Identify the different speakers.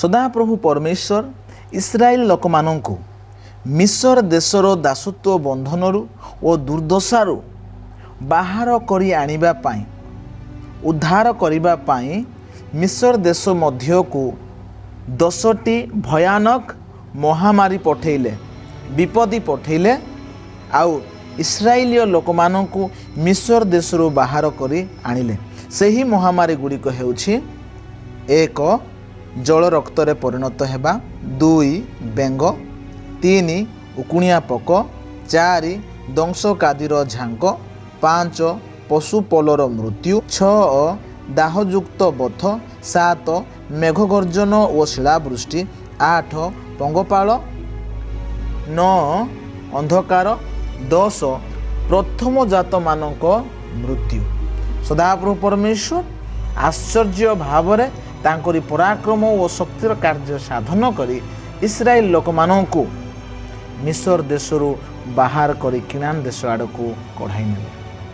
Speaker 1: सदाप्रभु परमेश्वर इस्राएल लोक माननकु मिस्र देशर दासत्व बंधनरु और दुर्दशारु बाहर करी आनिबा पाई उद्धार करिबा पाई मिस्र देश मध्यकु 10टी भयानक महामारी पठेले विपदी पठेले आउ इस्राएलिय लोक माननकु मिस्र देशरु बाहर करी आनिले। सही महामारी गुड़िक हेउछि 1 जल रक्त रे परिणत हेबा, 2 बेंग, 3 उकुणिया पोक, 4 दंशकादीर झांक, 5 पशुपलर मृत्यु, 6 दाहयुक्त बथ, 7 मेघगर्जन और शिलावृष्टि, 8 पंगपाल, 9 अंधकार, 10 प्रथम जात मानक मृत्यु। सदाप्रभु परमेश्वर आश्चर्य भावरे तांकरी पराक्रम और शक्तिर कार्य साधन करी इस्राएल लोक माननकु मिस्र देशरु बाहर करी किनान देश आड़कू कढ़ाई नेले।